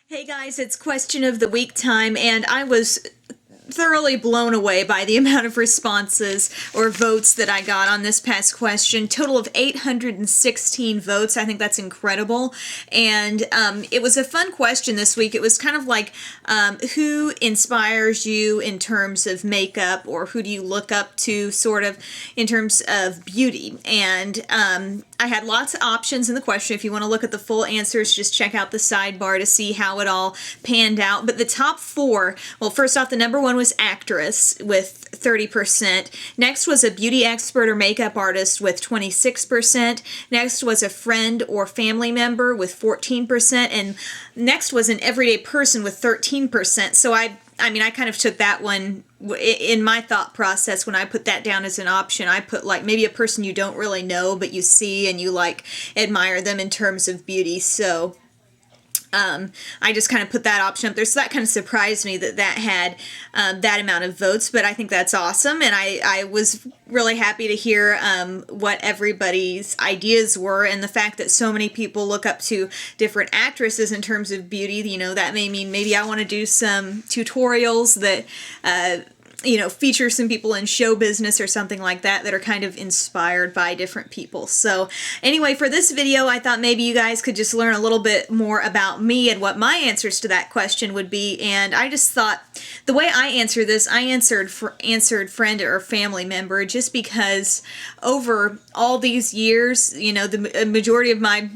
Hey guys, it's question of the week time, and I was thoroughly blown away by the amount of responses or votes that I got on this past question. Total of 816 votes. I think that's incredible. And it was a fun question this week. It was kind of like who inspires you in terms of makeup, or who do you look up to sort of in terms of beauty? And I had lots of options in the question. If you want to look at the full answers, just check out the sidebar to see how it all panned out. But the top four, well, first off, the number one was actress with 30%. Next was a beauty expert or makeup artist with 26%. Next was a friend or family member with 14%. And next was an everyday person with 13%. So I mean, I kind of took that one in my thought process. When I put that down as an option, I put like maybe a person you don't really know, but you see and you like admire them in terms of beauty. So I just kind of put that option up there. So that kind of surprised me that that had that amount of votes, but I think that's awesome. And I was really happy to hear what everybody's ideas were, and the fact that so many people look up to different actresses in terms of beauty. You know, that may mean maybe I want to do some tutorials that feature some people in show business or something like that that are kind of inspired by different people. So anyway, for this video, I thought maybe you guys could just learn a little bit more about me and what my answers to that question would be. And I just thought the way I answered this, I answered friend or family member, just because over all these years, the majority of my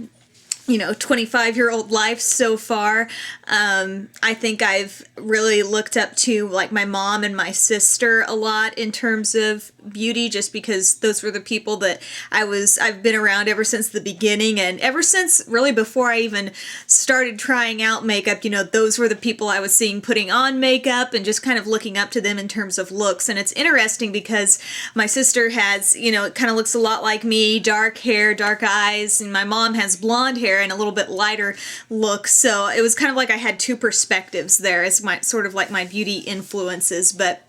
25-year-old life so far, I think I've really looked up to like my mom and my sister a lot in terms of beauty, just because those were the people that I've been around ever since the beginning, and ever since really before I even started trying out makeup. Those were the people I was seeing putting on makeup and just kind of looking up to them in terms of looks. And it's interesting because my sister has, it kind of looks a lot like me, dark hair, dark eyes, and my mom has blonde hair and a little bit lighter look. So it was kind of like I had two perspectives there as my sort of like my beauty influences. But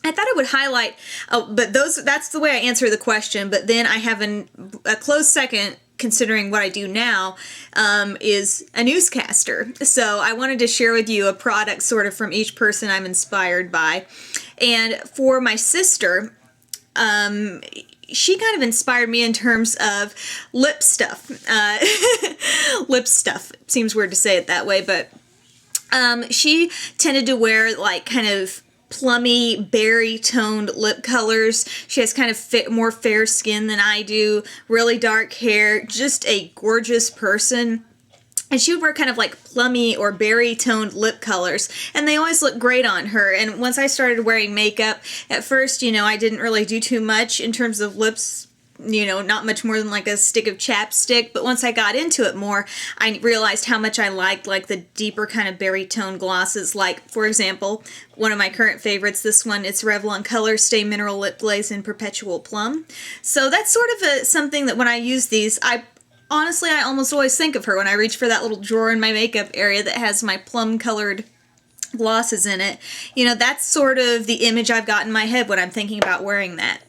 I thought I would highlight, that's the way I answer the question. But then I have a close second, considering what I do now, is a newscaster. So I wanted to share with you a product sort of from each person I'm inspired by. And for my sister, she kind of inspired me in terms of lip stuff. Lip stuff. Seems weird to say it that way, but she tended to wear like kind of plummy, berry-toned lip colors. She has kind of more fair skin than I do, really dark hair, just a gorgeous person. And she would wear kind of like plummy or berry-toned lip colors, and they always look great on her. And once I started wearing makeup, at first, I didn't really do too much in terms of lips, not much more than like a stick of chapstick. But once I got into it more, I realized how much I liked like the deeper kind of berry-toned glosses. Like, for example, one of my current favorites, this one, it's Revlon Color Stay Mineral Lip Glaze in Perpetual Plum. So that's sort of something that when I use these, honestly, I almost always think of her when I reach for that little drawer in my makeup area that has my plum-colored glosses in it. That's sort of the image I've got in my head when I'm thinking about wearing that.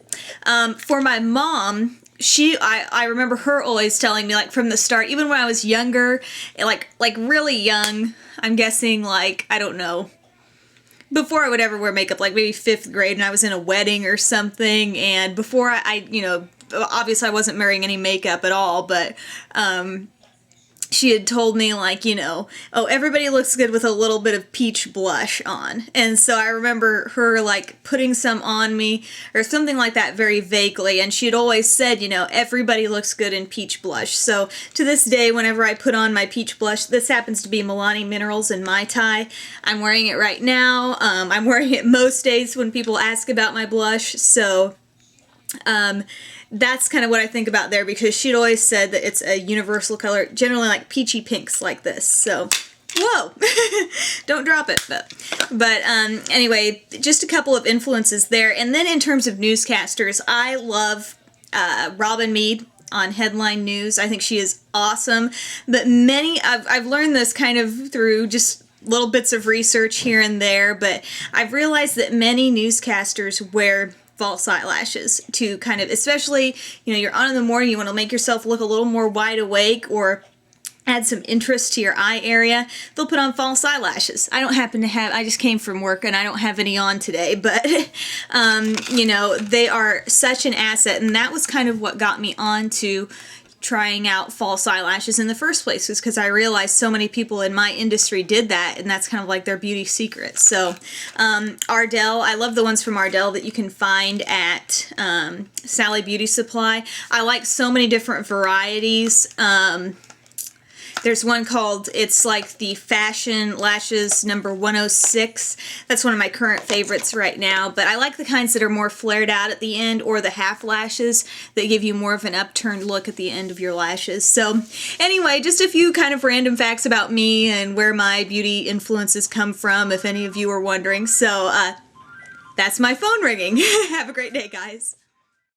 For my mom, I remember her always telling me, like, from the start, even when I was younger, like really young, I'm guessing, like, I don't know, before I would ever wear makeup, like maybe 5th grade, and I was in a wedding or something, and before obviously I wasn't wearing any makeup at all, but she had told me, like, oh, everybody looks good with a little bit of peach blush on. And so I remember her, like, putting some on me or something like that very vaguely. And she had always said, everybody looks good in peach blush. So to this day, whenever I put on my peach blush, this happens to be Milani Minerals in Mai Tai. I'm wearing it right now. I'm wearing it most days when people ask about my blush. So that's kind of what I think about there, because she'd always said that it's a universal color, generally like peachy pinks like this. So, whoa, don't drop it. But anyway, just a couple of influences there. And then in terms of newscasters, I love Robin Meade on Headline News. I think she is awesome. But I've learned this kind of through just little bits of research here and there, but I've realized that many newscasters wear false eyelashes to kind of, especially, you're on in the morning, you want to make yourself look a little more wide awake, or add some interest to your eye area, they'll put on false eyelashes. I don't happen to have, I just came from work and I don't have any on today, but, you know, they are such an asset, and that was kind of what got me on to trying out false eyelashes in the first place, was because I realized so many people in my industry did that, and that's kind of like their beauty secret. So Ardell, I love the ones from Ardell that you can find at Sally Beauty Supply. I like so many different varieties. There's one called, it's like the Fashion Lashes number 106. That's one of my current favorites right now, but I like the kinds that are more flared out at the end, or the half lashes that give you more of an upturned look at the end of your lashes. So anyway, just a few kind of random facts about me and where my beauty influences come from, if any of you are wondering. So that's my phone ringing. Have a great day, guys.